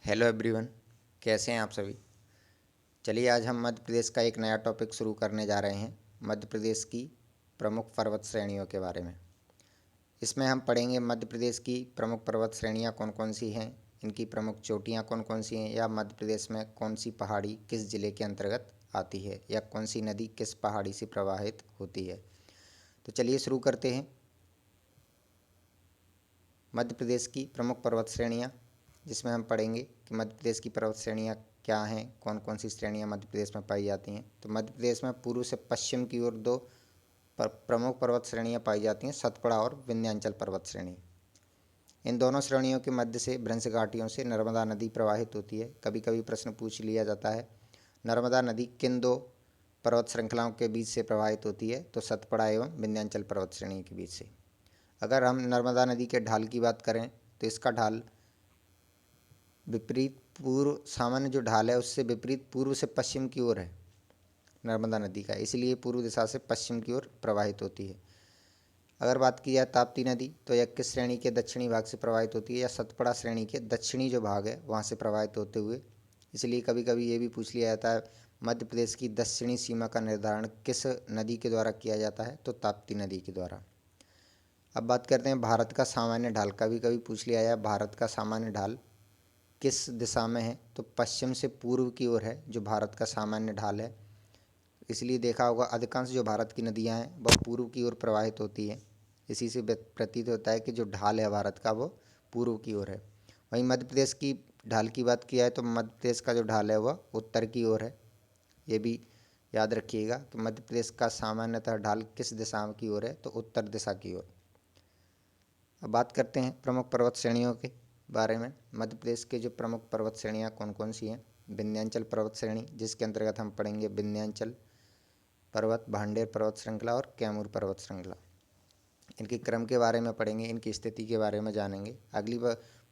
Hello everyone, कैसे हैं आप सभी। चलिए आज हम मध्य प्रदेश का एक नया टॉपिक शुरू करने जा रहे हैं, मध्य प्रदेश की प्रमुख पर्वत श्रेणियों के बारे में। इसमें हम पढ़ेंगे मध्य प्रदेश की प्रमुख पर्वत श्रेणियाँ कौन कौन सी हैं, इनकी प्रमुख चोटियाँ कौन कौन सी हैं, या मध्य प्रदेश में कौन सी पहाड़ी किस जिले के अंतर्गत आती है, या कौन सी नदी किस पहाड़ी से प्रवाहित होती है। तो चलिए शुरू करते हैं। मध्य प्रदेश की प्रमुख पर्वत श्रेणियाँ, जिसमें हम पढ़ेंगे कि मध्य प्रदेश की पर्वत श्रेणियाँ क्या हैं, कौन कौन सी श्रेणियाँ मध्य प्रदेश में पाई जाती हैं। तो मध्य प्रदेश में पूर्व से पश्चिम की ओर दो प्रमुख पर्वत श्रेणियाँ पाई जाती हैं, सतपुड़ा और विंध्याचल पर्वत श्रेणी। इन दोनों श्रेणियों के मध्य से भ्रंश घाटियों से नर्मदा नदी प्रवाहित होती है। कभी कभी प्रश्न पूछ लिया जाता है, नर्मदा नदी किन दो पर्वत श्रृंखलाओं के बीच से प्रवाहित होती है, तो सतपुड़ा एवं विंध्याचल पर्वत श्रेणी के बीच से। अगर हम नर्मदा नदी के ढाल की बात करें तो इसका ढाल विपरीत पूर्व, सामान्य जो ढाल है उससे विपरीत पूर्व से पश्चिम की ओर है नर्मदा नदी का, इसलिए पूर्व दिशा से पश्चिम की ओर प्रवाहित होती है। अगर बात की जाए ताप्ती नदी, तो यह किस श्रेणी के दक्षिणी भाग से प्रवाहित होती है, या सतपुड़ा श्रेणी के दक्षिणी जो भाग है वहाँ से प्रवाहित होते हुए। इसलिए कभी कभी ये भी पूछ लिया जाता है, मध्य प्रदेश की दक्षिणी सीमा का निर्धारण किस नदी के द्वारा किया जाता है, तो ताप्ती नदी के द्वारा। अब बात करते हैं भारत का सामान्य ढाल। कभी कभी पूछ लिया जाए भारत का सामान्य ढाल किस दिशा में है, तो पश्चिम से पूर्व की ओर है जो भारत का सामान्य ढाल है। इसलिए देखा होगा अधिकांश जो भारत की नदियां हैं वह पूर्व की ओर प्रवाहित होती हैं। इसी से प्रतीत होता है कि जो ढाल है भारत का वो पूर्व की ओर है। वहीं मध्य प्रदेश की ढाल की बात किया है तो मध्य प्रदेश का जो ढाल है वह उत्तर की ओर है। ये भी याद रखिएगा कि मध्य प्रदेश का सामान्यतः ढाल किस दिशा की ओर है, तो उत्तर दिशा की ओर। अब बात करते हैं प्रमुख पर्वत श्रेणियों के बारे में। मध्य प्रदेश के जो प्रमुख पर्वत श्रेणियाँ कौन कौन सी हैं, विंध्याचल पर्वत श्रेणी, जिसके अंतर्गत हम पढ़ेंगे विंध्याचल पर्वत, भांडेर पर्वत श्रृंखला और कैमूर पर्वत श्रृंखला। इनके क्रम के बारे में पढ़ेंगे, इनकी स्थिति के बारे में जानेंगे। अगली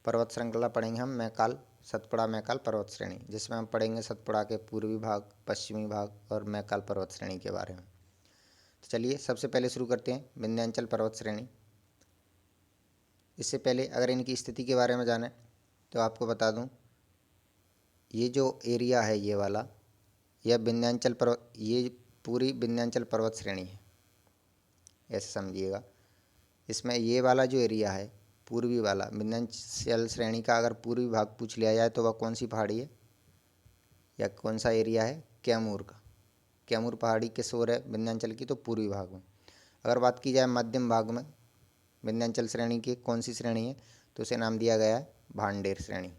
पर्वत श्रृंखला पढ़ेंगे हम मैकाल, सतपुड़ा मैकाल पर्वत श्रेणी, जिसमें हम पढ़ेंगे सतपुड़ा के पूर्वी भाग, पश्चिमी भाग और मैकाल पर्वत श्रेणी के बारे में। तो चलिए सबसे पहले शुरू करते हैं विंध्याचल पर्वत श्रेणी। इससे पहले अगर इनकी स्थिति के बारे में जानें तो आपको बता दूं, ये जो एरिया है ये वाला, यह विंध्याचल पर्वत, ये पूरी विंध्याचल पर्वत श्रेणी है, ऐसे समझिएगा। इसमें ये वाला जो एरिया है पूर्वी वाला विंध्याचल श्रेणी का, अगर पूर्वी भाग पूछ लिया जाए तो वह कौन सी पहाड़ी है या कौन सा एरिया है, कैमूर का। कैमूर पहाड़ी किस ओर है विंध्याचल की, तो पूर्वी भाग में। अगर बात की जाए मध्यम भाग में विंध्याचल श्रेणी की कौन सी श्रेणी है, तो उसे नाम दिया गया है भांडेर श्रेणी,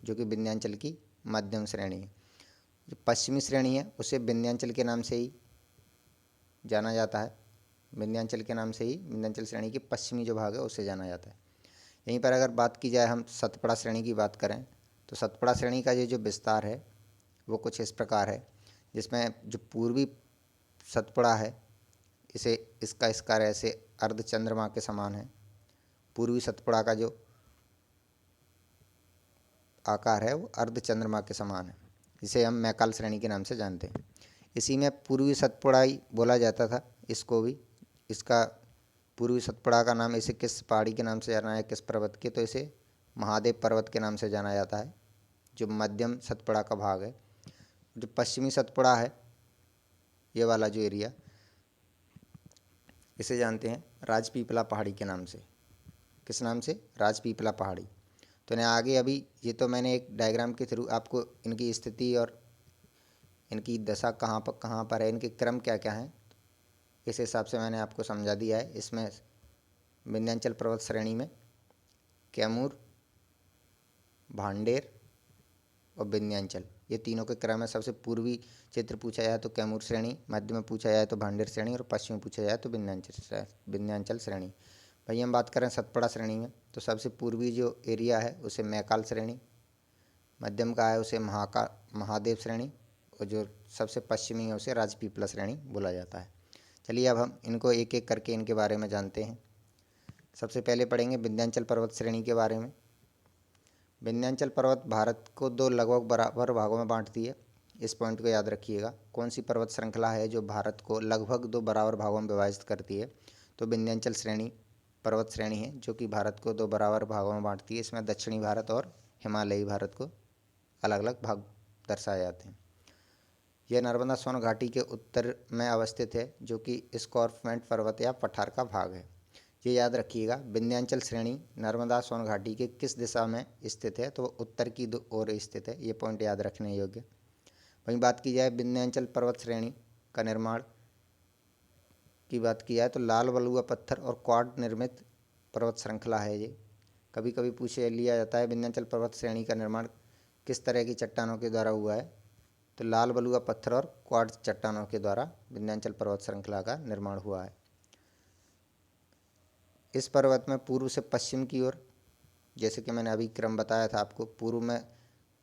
जो कि विंध्याचल की मध्यम श्रेणी है। जो पश्चिमी श्रेणी है उसे विंध्याचल के नाम से ही जाना जाता है, विंध्याचल के नाम से ही विंध्याचल श्रेणी के पश्चिमी जो भाग है उसे जाना जाता है। यहीं पर अगर बात की जाए हम सतपुड़ा श्रेणी की बात करें तो सतपुड़ा श्रेणी का ये जो विस्तार है वो कुछ इस प्रकार है, जिसमें जो पूर्वी सतपुड़ा है इसे इसका स्कार ऐसे अर्ध चंद्रमा के समान है। पूर्वी सतपुड़ा का जो आकार है वो अर्ध चंद्रमा के समान है, इसे हम मैकाल श्रेणी के नाम से जानते हैं। इसी में पूर्वी सतपुड़ा ही बोला जाता था इसको भी। इसका पूर्वी सतपुड़ा का नाम इसे किस पहाड़ी के नाम से जाना है, किस पर्वत के, तो इसे महादेव पर्वत के नाम से जाना जाता है, जो मध्यम सतपुड़ा का भाग है। जो पश्चिमी सतपुड़ा है ये वाला जो एरिया, इसे जानते हैं राजपीपला पहाड़ी के नाम से। किस नाम से, राजपीपला पहाड़ी। तो इन्हें आगे अभी ये तो मैंने एक डायग्राम के थ्रू आपको इनकी स्थिति और इनकी दशा कहाँ पर है, इनके क्रम क्या क्या हैं, इस हिसाब से मैंने आपको समझा दिया है। इसमें विंध्याचल पर्वत श्रेणी में कैमूर, भांडेर और विंध्याचल, ये तीनों के क्रम है। सबसे पूर्वी क्षेत्र पूछा जाए तो कैमूर श्रेणी, मध्य में पूछा जाए तो भांडेर श्रेणी और पश्चिम में पूछा जाए तो विंध्याचल श्रेणी। भाई हम बात करें सतपुड़ा श्रेणी में तो सबसे पूर्वी जो एरिया है उसे मैकाल श्रेणी, मध्यम का है उसे महादेव श्रेणी, और जो सबसे पश्चिमी है उसे राजपीपला श्रेणी बोला जाता है। चलिए अब हम इनको एक एक करके इनके बारे में जानते हैं। सबसे पहले पढ़ेंगे विंध्याचल पर्वत श्रेणी के बारे में। विंध्याचल पर्वत भारत को दो लगभग बराबर भागों में बांटती है। इस पॉइंट को याद रखिएगा। कौन सी पर्वत श्रृंखला है जो भारत को लगभग दो बराबर भागों में विभाजित करती है, तो विंध्याचल श्रेणी पर्वत श्रेणी है, जो कि भारत को दो बराबर भागों में बांटती है। इसमें दक्षिणी भारत और हिमालयी भारत को अलग अलग भाग दर्शाए जाते हैं। यह नर्मदा सोन घाटी के उत्तर में अवस्थित है, जो कि एस्कार्पमेंट पर्वत या पठार का भाग है। ये याद रखिएगा, विंध्याचल श्रेणी नर्मदा सोन घाटी के किस दिशा में स्थित है, तो उत्तर की ओर स्थित है। ये पॉइंट याद रखने योग्य। वहीं बात की जाए विंध्याचल पर्वत श्रेणी का निर्माण की बात की जाए तो लाल बलुआ पत्थर और क्वार्ट निर्मित पर्वत श्रृंखला है। ये कभी कभी पूछे लिया जाता है विंध्याचल पर्वत श्रेणी का निर्माण किस तरह की चट्टानों के द्वारा हुआ है, तो लाल बलुआ पत्थर और क्वार्ट्ज चट्टानों के द्वारा विंध्याचल पर्वत श्रृंखला का निर्माण हुआ है। इस पर्वत में पूर्व से पश्चिम की ओर, जैसे कि मैंने अभी क्रम बताया था आपको, पूर्व में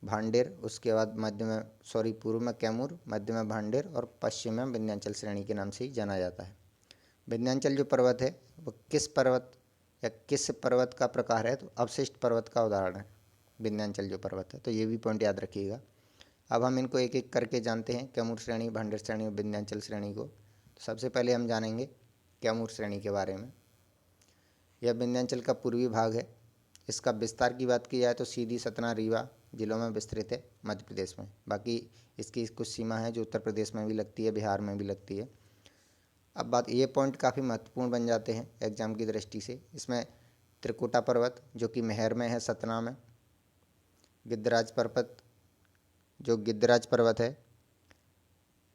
भांडेर, उसके बाद मध्य में पूर्व में कैमूर, मध्य में भांडेर और पश्चिम में विंध्याचल श्रेणी के नाम से ही जाना जाता है। विंध्याचल जो पर्वत है वो किस पर्वत का प्रकार है, तो अवशिष्ट पर्वत का उदाहरण है विंध्याचल जो पर्वत है। तो ये भी पॉइंट याद रखिएगा। अब हम इनको एक एक करके जानते हैं, कैमूर श्रेणी, भांडेर श्रेणी और विंध्याचल श्रेणी को। तो सबसे पहले हम जानेंगे कैमूर श्रेणी के बारे में। यह विंध्याचल का पूर्वी भाग है। इसका विस्तार की बात की जाए तो सीधी, सतना, रीवा जिलों में विस्तृत है मध्य प्रदेश में। बाकी इसकी कुछ सीमा है जो उत्तर प्रदेश में भी लगती है, बिहार में भी लगती है। अब बात, ये पॉइंट काफ़ी महत्वपूर्ण बन जाते हैं एग्जाम की दृष्टि से। इसमें त्रिकुटा पर्वत जो कि मेहर में है, सतना में। गिद्धराज पर्वत जो गिद्धराज पर्वत है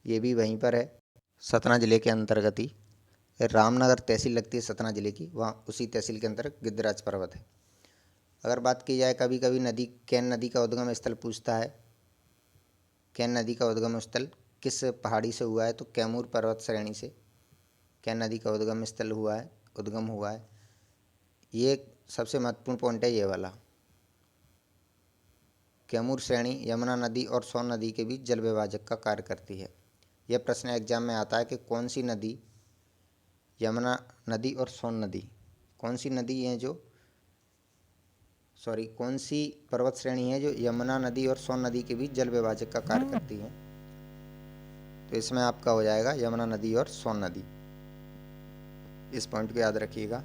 ये भी वहीं पर है, सतना जिले के अंतर्गत ही। रामनगर तहसील लगती है सतना जिले की, वहाँ उसी तहसील के अंतर्गत गिद्धराज पर्वत है। अगर बात की जाए, कभी कभी कैन नदी का उद्गम स्थल पूछता है। कैन नदी का उद्गम स्थल किस पहाड़ी से हुआ है, तो कैमूर पर्वत श्रेणी से कैन नदी का उद्गम हुआ है। ये सबसे महत्वपूर्ण पॉइंट है ये वाला। कैमूर श्रेणी यमुना नदी और सोन नदी के बीच जल विभाजक का कार्य करती है। यह प्रश्न एग्जाम में आता है कि कौन सी नदी, यमुना नदी और सोन नदी, कौन सी पर्वत श्रेणी है जो यमुना नदी और सोन नदी के बीच जल विभाजक का कार्य करती है, तो इसमें आपका हो जाएगा यमुना नदी और सोन नदी। इस पॉइंट को याद रखिएगा।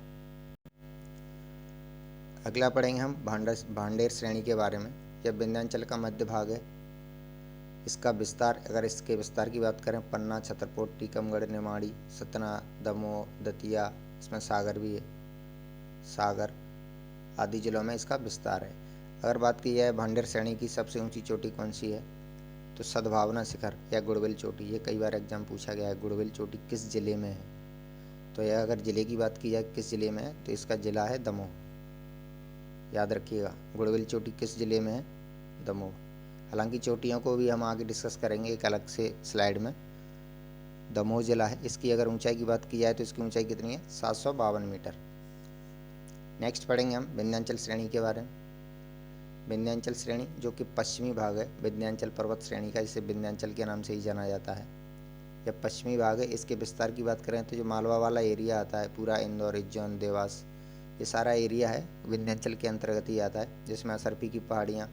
अगला पढ़ेंगे हम भांडेर श्रेणी के बारे में। यह विंध्याचल का मध्य भाग है। इसका विस्तार, अगर इसके विस्तार की बात करें, पन्ना, छतरपुर, टीकमगढ़, निमाड़ी, सतना, दमोह, दतिया, इसमें सागर भी है, सागर आदि जिलों में इसका विस्तार है। अगर बात की जाए भांडेर श्रेणी की सबसे ऊंची चोटी कौन सी है, तो सद्भावना शिखर या गुड़बिल चोटी। ये कई बार एग्जाम पूछा गया है, गुड़बिल चोटी किस जिले में है। तो यह अगर जिले की बात की जाए किस जिले में है, तो इसका जिला है दमोह। याद रखिएगा, गुड़बिल चोटी किस जिले में है, दमोह। हालांकि चोटियों को भी हम आगे डिस्कस करेंगे एक अलग से स्लाइड में। दमोह जिला है। इसकी अगर ऊंचाई की बात की जाए तो इसकी ऊंचाई कितनी है, 752 मीटर। नेक्स्ट पढ़ेंगे हम विंध्याचल श्रेणी के बारे में। विंध्याचल श्रेणी जो कि पश्चिमी भाग है विंध्याचल पर्वत श्रेणी का, जिसे विंध्याचल के नाम से ही जाना जाता है। यह पश्चिमी भाग है। इसके विस्तार की बात करें तो जो मालवा वाला एरिया आता है, पूरा इंदौर, उज्जैन, देवास, ये सारा एरिया है विंध्याचल के अंतर्गत ही आता है, जिसमें असरपी की पहाड़ियाँ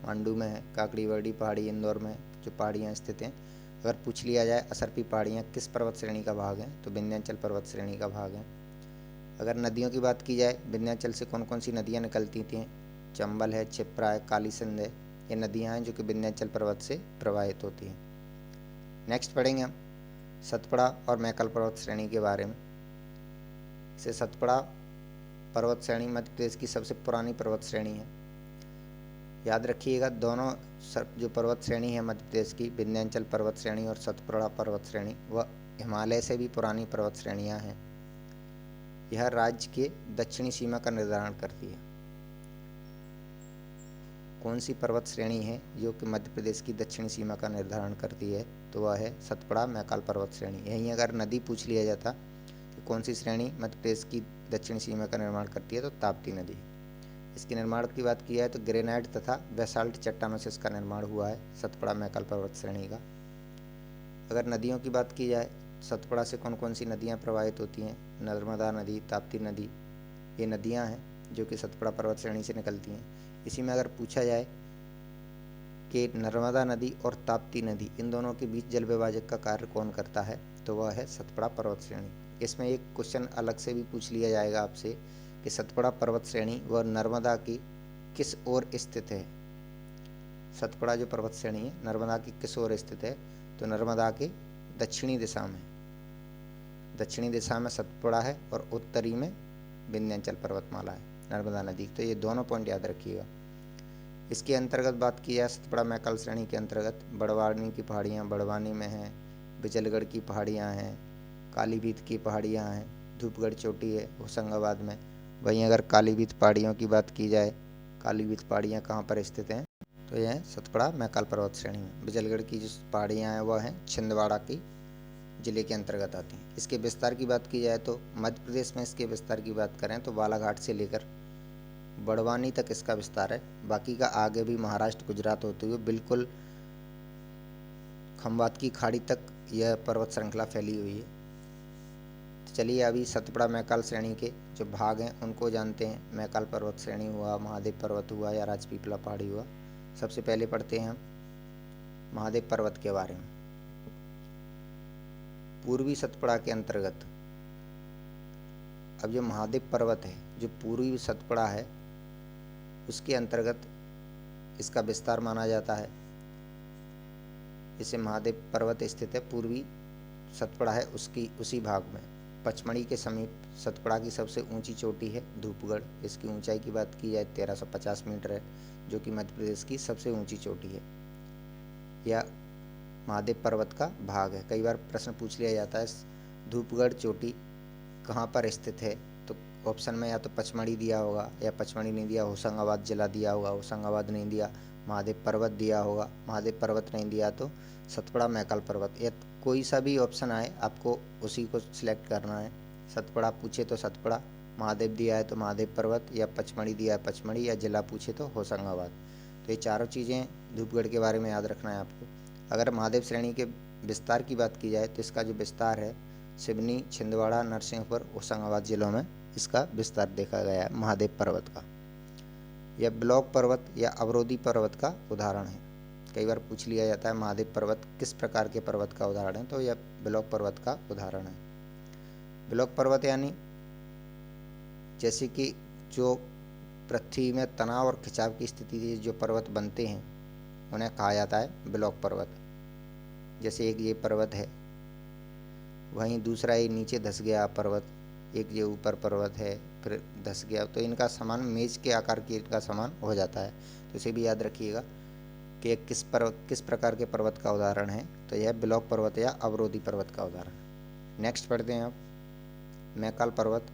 मांडू में है, काकड़ीवर्डी पहाड़ी इंदौर में जो पहाड़ियाँ स्थित हैं। अगर पूछ लिया जाए असरपी पहाड़ियाँ किस पर्वत श्रेणी का भाग हैं, तो विंध्याचल पर्वत श्रेणी का भाग है। अगर नदियों की बात की जाए, विंध्याचल से कौन कौन सी नदियाँ निकलती थीं, चंबल है, क्षिप्रा है, काली सिंध है, ये नदियाँ हैं जो कि विंध्याचल पर्वत से प्रवाहित होती हैं। नेक्स्ट पढ़ेंगे हम सतपुड़ा और मैकल पर्वत श्रेणी के बारे में। इसे सतपुड़ा पर्वत श्रेणी मध्य प्रदेश की सबसे पुरानी पर्वत श्रेणी है। याद रखिएगा, दोनों जो पर्वत श्रेणी है मध्य प्रदेश की, विंध्याचल पर्वत श्रेणी और सतपुड़ा पर्वत श्रेणी, वह हिमालय से भी पुरानी पर्वत श्रेणियाँ हैं। यह राज्य के दक्षिणी सीमा का निर्धारण करती है। कौन सी पर्वत श्रेणी है जो कि मध्य प्रदेश की दक्षिणी सीमा का निर्धारण करती है, तो वह है सतपुड़ा मैकाल पर्वत श्रेणी। यहीं अगर नदी पूछ लिया जाता कि कौन सी श्रेणी मध्य प्रदेश की दक्षिणी सीमा का निर्माण करती है, तो ताप्ती नदी। इसके निर्माण की बात की जाए तो ग्रेनाइट तथा बेसाल्ट चट्टानों से इसका निर्माण हुआ है, सतपुड़ा मैकाल पर्वत श्रेणी का। अगर नदियों की बात की जाए, सतपुड़ा से कौन कौन सी नदियाँ प्रवाहित होती हैं, नर्मदा नदी, ताप्ती नदी, ये नदियाँ हैं जो कि सतपुड़ा पर्वत श्रेणी से निकलती हैं। इसी में अगर पूछा जाए कि नर्मदा नदी और ताप्ती नदी, इन दोनों के बीच जल विभाजक का कार्य कौन करता है, तो वह है सतपुड़ा पर्वत श्रेणी। इसमें एक क्वेश्चन अलग से भी पूछ लिया जाएगा आपसे कि सतपुड़ा पर्वत श्रेणी व नर्मदा की किस ओर स्थित है? सतपुड़ा जो पर्वत श्रेणी है नर्मदा की किस ओर स्थित है? तो नर्मदा के दक्षिणी दिशा में। दक्षिणी दिशा में सतपुड़ा है और उत्तरी में विंध्याचल पर्वतमाला है, नर्मदा नदी। तो ये दोनों पॉइंट याद रखिएगा। इसके अंतर्गत बात की जाए सतपुड़ा मैकाल श्रेणी के अंतर्गत बड़वानी की पहाड़ियाँ बड़वानी में हैं, बिजलगढ़ की पहाड़ियाँ हैं, कालीबीत की पहाड़ियाँ हैं, धूपगढ़ चोटी है होशंगाबाद में। वहीं अगर कालीबीत पहाड़ियों की बात की जाए, कालीबीत पहाड़ियाँ कहाँ पर स्थित हैं? तो यह है सतपुड़ा मैकाल पर्वत श्रेणी में। बिजलगढ़ की जो पहाड़ियाँ हैं वह हैं छिंदवाड़ा की जिले के अंतर्गत आती हैं। इसके विस्तार की बात की जाए तो मध्य प्रदेश में इसके विस्तार की बात करें तो बालाघाट से लेकर बड़वानी तक इसका विस्तार है। बाकी का आगे भी महाराष्ट्र गुजरात होते हुए बिल्कुल खंबात की खाड़ी तक यह पर्वत श्रृंखला फैली हुई है। तो चलिए अभी सतपुड़ा मैकाल श्रेणी के जो भाग हैं उनको जानते हैं। मैकाल पर्वत श्रेणी हुआ, महादेव पर्वत हुआ या राजपीपला पहाड़ी हुआ। सबसे पहले पढ़ते हैं हम महादेव पर्वत के बारे में। पूर्वी सतपुड़ा के अंतर्गत अब जो महादेव पर्वत है जो पूर्वी सतपुड़ा है उसके अंतर्गत इसका विस्तार माना जाता है। इसे महादेव पर्वत स्थित है, पूर्वी सतपुड़ा है उसकी उसी भाग में। पचमढ़ी के समीप सतपुड़ा की सबसे ऊंची चोटी है धूपगढ़। इसकी ऊंचाई की बात की जाए 1350 मीटर है, जो कि मध्य प्रदेश की सबसे ऊंची चोटी है। यह महादेव पर्वत का भाग है। कई बार प्रश्न पूछ लिया जाता है धूपगढ़ चोटी कहाँ पर स्थित है, तो ऑप्शन में या तो पचमढ़ी दिया होगा या पचमढ़ी नहीं दिया, होशंगाबाद जिला दिया होगा, होशंगाबाद नहीं दिया, महादेव पर्वत दिया होगा, महादेव पर्वत नहीं दिया तो सतपुड़ा मैकाल पर्वत, या कोई सा भी ऑप्शन आए आपको उसी को सिलेक्ट करना है। सतपुड़ा पूछे तो सतपुड़ा, महादेव दिया है तो महादेव पर्वत, या पचमढ़ी दिया है पचमढ़ी, या जिला पूछे तो होशंगाबाद। तो ये चारों चीज़ें धूपगढ़ के बारे में याद रखना है आपको। अगर महादेव श्रेणी के विस्तार की बात की जाए तो इसका जो विस्तार है सिवनी, छिंदवाड़ा, नरसिंहपुर, होशंगाबाद जिलों में इसका विस्तार देखा गया है महादेव पर्वत का। यह ब्लॉक पर्वत या अवरोधी पर्वत का उदाहरण है। कई बार पूछ लिया जाता है महादेव पर्वत किस प्रकार के पर्वत का उदाहरण है, तो यह ब्लॉक पर्वत का उदाहरण है। ब्लॉक पर्वत यानी जैसे कि जो पृथ्वी में तनाव और खिंचाव की स्थिति से जो पर्वत बनते हैं उन्हें कहा जाता है ब्लॉक पर्वत। जैसे एक ये पर्वत है, वहीं दूसरा ये नीचे धस गया पर्वत, एक ये ऊपर पर्वत है फिर धस गया, तो इनका समान मेज के आकार की इनका समान हो जाता है। तो इसे भी याद रखिएगा कि किस प्रकार के पर्वत का उदाहरण है, तो यह ब्लॉक पर्वत या अवरोधी पर्वत का उदाहरण। नेक्स्ट पढ़ते हैं आप मैकाल पर्वत।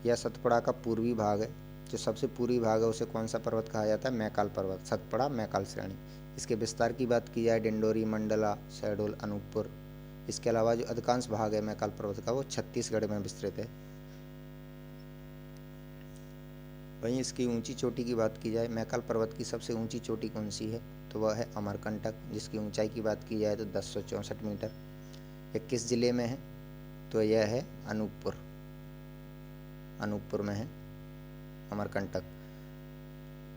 यह सतपुड़ा का पूर्वी भाग है। जो सबसे पूर्वी भाग है उसे कौन सा पर्वत कहा जाता है? मैकाल पर्वत, सतपुड़ा मैकाल श्रेणी। इसके विस्तार की बात की जाए डिंडोरी, मंडला, शहडोल, अनूपपुर। इसके अलावा जो अधिकांश भाग है मैकाल पर्वत का वो छत्तीसगढ़ में विस्तृत है। वहीं इसकी ऊंची चोटी की बात की जाए, मैकाल पर्वत की सबसे ऊंची चोटी कौन सी है, तो वह है अमरकंटक, जिसकी ऊंचाई की बात की जाए तो 1064 मीटर। यह किस जिले में है, तो यह है अनूपपुर, अनूपपुर में है अमरकंटक।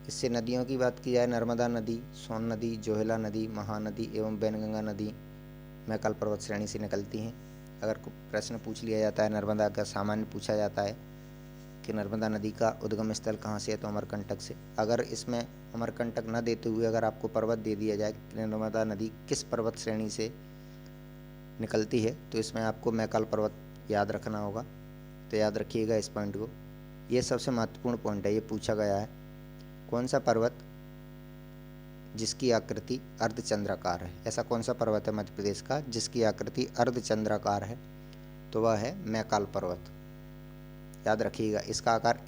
इससे नदियों की बात की जाए नर्मदा नदी, सोन नदी, जोहेला नदी, महानदी एवं बैनगंगा नदी मैकाल पर्वत श्रेणी से निकलती हैं। अगर प्रश्न पूछ लिया जाता है नर्मदा का, सामान्य पूछा जाता है कि नर्मदा नदी का उद्गम स्थल कहाँ से है, तो अमरकंटक से। अगर इसमें अमरकंटक न देते हुए अगर आपको पर्वत दे दिया जाए कि नर्मदा नदी किस पर्वत श्रेणी से निकलती है, तो इसमें आपको मैकाल पर्वत याद रखना होगा। तो याद रखिएगा इस पॉइंट को, ये सबसे महत्वपूर्ण पॉइंट है, ये पूछा गया है। कौन सा पर्वत जिसकी आकृति अर्धचंद्राकार है, ऐसा कौन सा पर्वत है मध्य प्रदेश का जिसकी आकृति अर्धचंद्राकार है, तो वह है मैकाल पर्वत। याद रखिएगा इसका आकार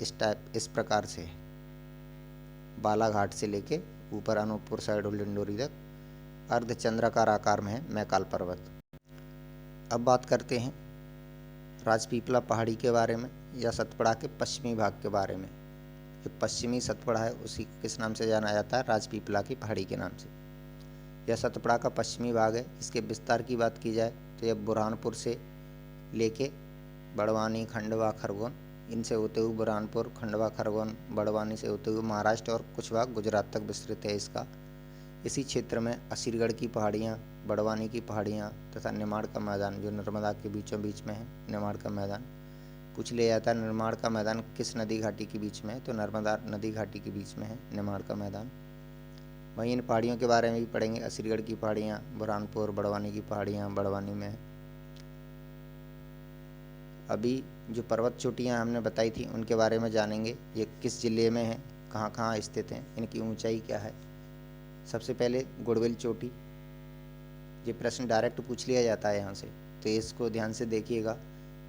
इस प्रकार से है, बालाघाट से लेके ऊपर अनूपपुर साइड डिंडोरी तक अर्धचंद्राकार आकार में है मैकाल पर्वत। अब बात करते हैं राजपीपला पहाड़ी के बारे में या सतपुड़ा के पश्चिमी भाग के बारे में। जो पश्चिमी सतपुड़ा है उसी को किस नाम से जाना जाता है? राजपीपला की पहाड़ी के नाम से। यह सतपुड़ा का पश्चिमी भाग है। इसके विस्तार की बात की जाए तो यह बुरहानपुर से लेके बड़वानी, खंडवा, खरगोन, इनसे होते हुए बुरहानपुर, खंडवा, खरगोन, बड़वानी से होते हुए महाराष्ट्र और कुछ भाग गुजरात तक विस्तृत है इसका। इसी क्षेत्र में असीरगढ़ की पहाड़ियाँ, बड़वानी की पहाड़ियाँ तथा निमाड़ का मैदान जो नर्मदा के बीचों बीच में है, निमाड़ का मैदान, पूछ लिया जाता है निर्माण का मैदान किस नदी घाटी के बीच में है, तो नर्मदा नदी घाटी के बीच में है निर्माण का मैदान। वहीं इन पहाड़ियों के बारे में भी पढ़ेंगे, असीरगढ़ की पहाड़ियाँ, बुरहानपुर, बड़वानी की पहाड़ियाँ, बड़वानी में है। अभी जो पर्वत चोटियाँ हमने बताई थी उनके बारे में जानेंगे, ये किस जिले में है, कहाँ कहाँ स्थित हैं, इनकी ऊंचाई क्या है। सबसे पहले गुड़वेल चोटी, ये प्रश्न डायरेक्ट पूछ लिया जाता है यहाँ से, तो इसको ध्यान से देखिएगा।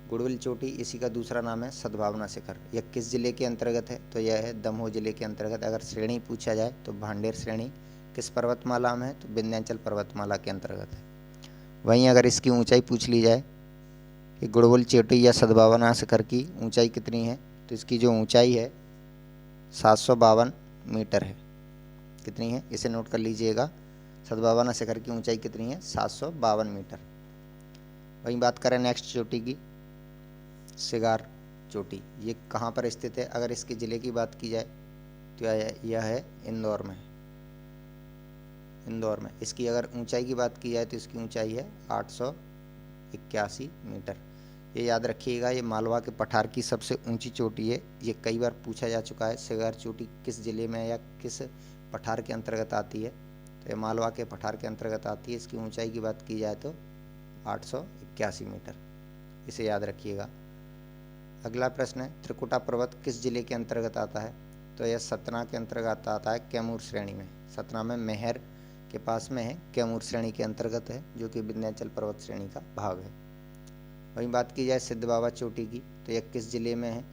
गुड़वेल चोटी, इसी का दूसरा नाम है सद्भावना शिखर। यह किस जिले के अंतर्गत है, तो यह है दमोह जिले के अंतर्गत। अगर श्रेणी पूछा जाए तो भांडेर श्रेणी किस पर्वतमाला में है, तो विंध्याचल पर्वतमाला के अंतर्गत है। वहीं अगर इसकी ऊंचाई पूछ ली जाए कि गुड़वेल चोटी या सद्भावना शिखर की ऊंचाई कितनी है, तो इसकी जो ऊंचाई है 752 मीटर है। कितनी है, इसे नोट कर लीजिएगा। सद्भावना शिखर की ऊंचाई कितनी है, 752 मीटर। वहीं बात करें नेक्स्ट चोटी की, सिगार चोटी, ये कहाँ पर स्थित है। अगर इसके ज़िले की बात की जाए तो यह है इंदौर में। इंदौर में इसकी अगर ऊंचाई की बात की जाए तो इसकी ऊंचाई है 881 मीटर। ये याद रखिएगा, ये मालवा के पठार की सबसे ऊंची चोटी है। ये कई बार पूछा जा चुका है, सिगार चोटी किस जिले में या किस पठार के अंतर्गत आती है, तो ये मालवा के पठार के अंतर्गत आती है। इसकी ऊंचाई की बात की जाए तो 881 मीटर, इसे याद रखिएगा। अगला प्रश्न है त्रिकुटा पर्वत किस जिले के अंतर्गत आता है, तो यह सतना के अंतर्गत आता है, कैमूर श्रेणी में। सतना में मेहर के पास में है, कैमूर श्रेणी के अंतर्गत है, जो कि विंध्याचल पर्वत श्रेणी का भाग है। वहीं बात की जाए सिद्ध बाबा चोटी की, तो यह किस जिले में है,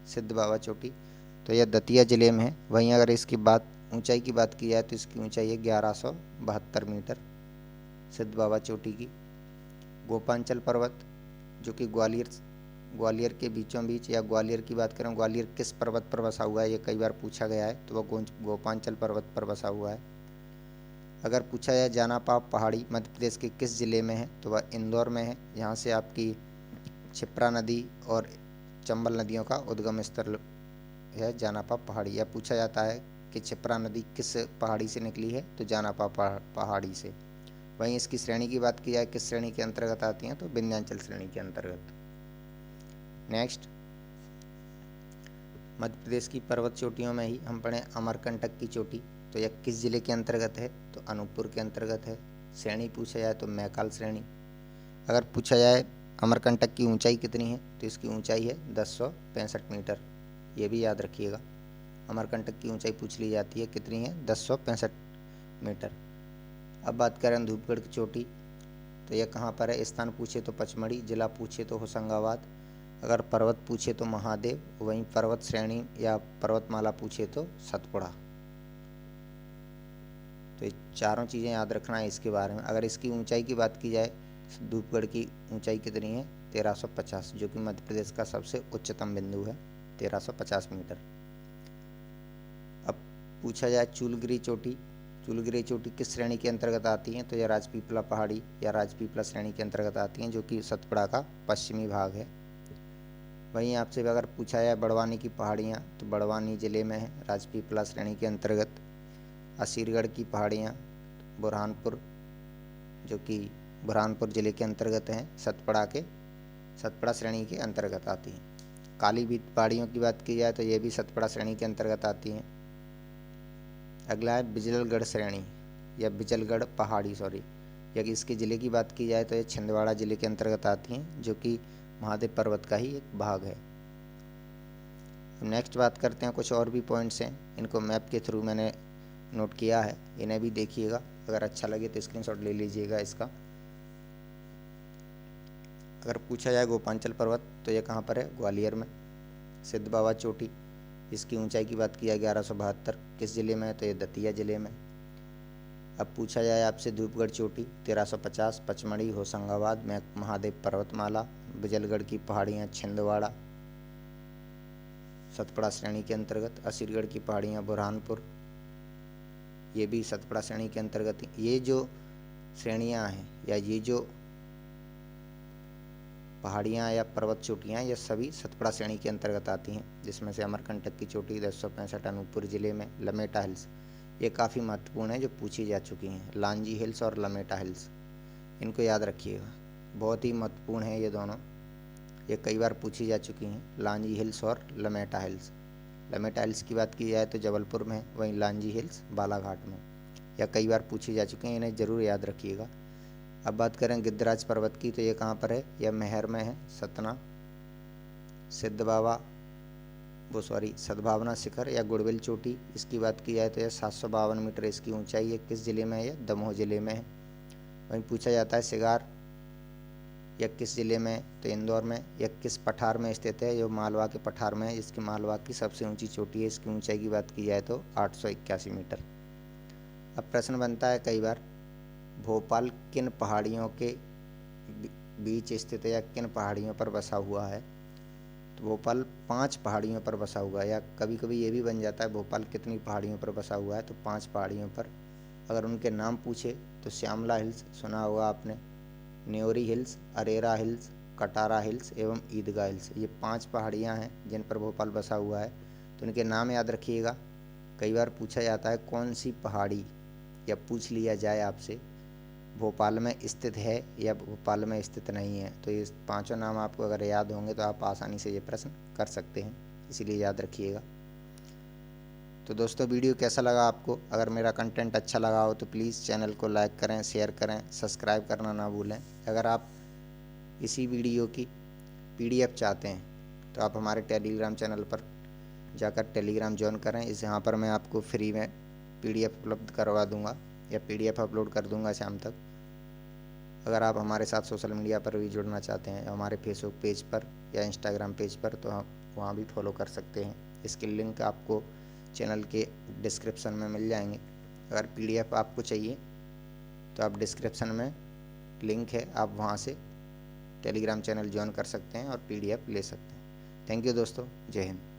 सिद्ध बाबा चोटी, तो यह दतिया जिले में है। वहीं अगर इसकी बात ऊंचाई की बात की जाए तो इसकी ऊंचाई है 1172 मीटर, सिद्ध बाबा चोटी की। गोपांचल पर्वत, जो कि ग्वालियर के बीचों बीच, या ग्वालियर की बात करें, ग्वालियर किस पर्वत पर बसा हुआ है, ये कई बार पूछा गया है, तो वह गोपांचल पर्वत पर बसा हुआ है। अगर पूछा जाए जानापाव पहाड़ी मध्य प्रदेश के किस जिले में है, तो वह इंदौर में है। यहाँ से आपकी क्षिप्रा नदी और चंबल नदियों का उद्गम स्थल है जानापाव पहाड़ी। यह पूछा जाता है कि क्षिप्रा नदी किस पहाड़ी से निकली है, तो जानापाव पहाड़ी से। वहीं इसकी श्रेणी की बात की जाए किस श्रेणी के अंतर्गत आती हैं, तो विंध्याचल श्रेणी के अंतर्गत। नेक्स्ट, मध्य प्रदेश की पर्वत चोटियों में ही हम पढ़ें अमरकंटक की चोटी, तो यह किस जिले के अंतर्गत है, तो अनूपपुर के अंतर्गत है। श्रेणी पूछा जाए तो मैकाल श्रेणी। अगर पूछा जाए अमरकंटक की ऊंचाई कितनी है, तो इसकी ऊंचाई है 1065 मीटर, ये भी याद रखिएगा। अमरकंटक की ऊंचाई पूछ ली जाती है, कितनी है, 1065 मीटर। अब बात करें धूपगढ़ की चोटी, तो यह कहाँ पर है, स्थान पूछे तो पचमढ़ी, जिला पूछे तो होशंगाबाद, अगर पर्वत पूछे तो महादेव, वहीं पर्वत श्रेणी या पर्वतमाला पूछे तो सतपुड़ा। तो ये चारों चीज़ें याद रखना है इसके बारे में। अगर इसकी ऊंचाई की बात की जाए, धूपगढ़ की ऊंचाई कितनी है, 1350, जो कि मध्य प्रदेश का सबसे उच्चतम बिंदु है, 1350 मीटर। अब पूछा जाए चूलगिरी चोटी, चूलगिरी चोटी किस श्रेणी के अंतर्गत आती हैं, तो यह राजपीपला पहाड़ी या राजपीपला श्रेणी के अंतर्गत आती हैं, जो कि सतपुड़ा का पश्चिमी भाग है। वहीं आपसे अगर पूछा जाए बड़वानी की पहाड़ियाँ, तो बड़वानी जिले में है, राजपीपला श्रेणी के अंतर्गत। असीरगढ़ की पहाड़ियाँ, बुरहानपुर, जो कि बुरहानपुर जिले के अंतर्गत हैं, सतपुड़ा श्रेणी के अंतर्गत आती हैं। कालीभीत पहाड़ियों की बात की जाए तो ये भी सतपुड़ा श्रेणी के अंतर्गत आती हैं। अगला है बिजलगढ़ श्रेणी या बिजलगढ़ पहाड़ी, या इसके ज़िले की बात की जाए तो ये छिंदवाड़ा जिले के अंतर्गत आती हैं, जो कि महादेव पर्वत का ही एक भाग है। नेक्स्ट बात करते हैं, कुछ और भी पॉइंट्स हैं, इनको मैप के थ्रू मैंने नोट किया है, इन्हें भी देखिएगा। अगर अच्छा लगे तो स्क्रीनशॉट ले लीजिएगा इसका। अगर पूछा जाए गोपांचल पर्वत, तो ये कहाँ पर है, ग्वालियर में। सिद्ध बाबा चोटी, इसकी ऊंचाई की बात की जाए 1172, किस जिले में है, तो ये दतिया जिले में। अब पूछा जाए आपसे धूपगढ़ चोटी 1350, पचमढ़ी, होशंगाबाद में महादेव पर्वतमाला, बिजलगढ़ की पहाड़ियाँ छिंदवाड़ा, सतपुड़ा श्रेणी के अंतर्गत। असीरगढ़ की पहाड़ियाँ बुरहानपुर, ये भी सतपुड़ा श्रेणी के अंतर्गत। ये जो श्रेणियाँ हैं या ये जो पहाड़ियाँ या पर्वत चोटियाँ, ये सभी सतपुड़ा श्रेणी के अंतर्गत आती हैं, जिसमें से अमरकंटक की चोटी 1065 अनूपपुर जिले में। लमेटा हिल्स, ये काफ़ी महत्वपूर्ण है, जो पूछी जा चुकी हैं, लांजी हिल्स और लमेटा हिल्स, इनको याद रखिएगा, बहुत ही महत्वपूर्ण है ये दोनों। ये कई बार पूछी जा चुकी हैं, लांजी हिल्स और लमेटा हिल्स। लमेटा हिल्स की बात की जाए तो जबलपुर में है, वहीं लांजी हिल्स बालाघाट में। या कई बार पूछी जा चुकी हैं, इन्हें ज़रूर याद रखिएगा। अब बात करें गिद्धराज पर्वत की, तो ये कहाँ पर है? यह मेहर में है, सतना। सद्भावना शिखर या गुड़बिल चोटी, इसकी बात की जाए तो यह 752 मीटर इसकी ऊंचाई है। किस जिले में है? यह दमोह जिले में है। वहीं पूछा जाता है सिगार यह किस जिले में है? तो इंदौर में। यह किस पठार में स्थित है? जो मालवा के पठार में है, जिसकी मालवा की सबसे ऊंची चोटी है। इसकी ऊंचाई की बात की जाए तो 881 मीटर। अब प्रश्न बनता है कई बार, भोपाल किन पहाड़ियों के बीच स्थित है या किन पहाड़ियों पर बसा हुआ है? तो भोपाल 5 पहाड़ियों पर बसा हुआ है। या कभी कभी ये भी बन जाता है भोपाल कितनी पहाड़ियों पर बसा हुआ है, तो 5 पहाड़ियों पर। अगर उनके नाम पूछे तो श्यामला हिल्स सुना होगा आपने, Nyori hills, Arera hills, Katara hills एवं ईदगाह हिल्स। ये 5 पहाड़ियाँ हैं जिन पर भोपाल बसा हुआ है, तो इनके नाम याद रखिएगा। कई बार पूछा जाता है कौन सी पहाड़ी, या पूछ लिया जाए आपसे भोपाल में स्थित है या भोपाल में स्थित नहीं है, तो ये 5 नाम आपको अगर याद होंगे तो आप आसानी से ये प्रश्न कर सकते हैं, इसीलिए याद रखिएगा। तो दोस्तों वीडियो कैसा लगा आपको? अगर मेरा कंटेंट अच्छा लगा हो तो प्लीज़ चैनल को लाइक करें, शेयर करें, सब्सक्राइब करना ना भूलें। अगर आप इसी वीडियो की PDF चाहते हैं तो आप हमारे टेलीग्राम चैनल पर जाकर टेलीग्राम ज्वाइन करें। यहाँ पर मैं आपको फ्री में PDF उपलब्ध करवा दूँगा या PDF अपलोड कर दूँगा शाम तक। अगर आप हमारे साथ सोशल मीडिया पर भी जुड़ना चाहते हैं, हमारे फेसबुक पेज पर या इंस्टाग्राम पेज पर, तो हम वहाँ भी फॉलो कर सकते हैं। इसके लिंक आपको चैनल के डिस्क्रिप्शन में मिल जाएंगे। अगर PDF आपको चाहिए तो आप डिस्क्रिप्शन में लिंक है, आप वहाँ से टेलीग्राम चैनल ज्वाइन कर सकते हैं और PDF ले सकते हैं। थैंक यू दोस्तों, जय हिंद।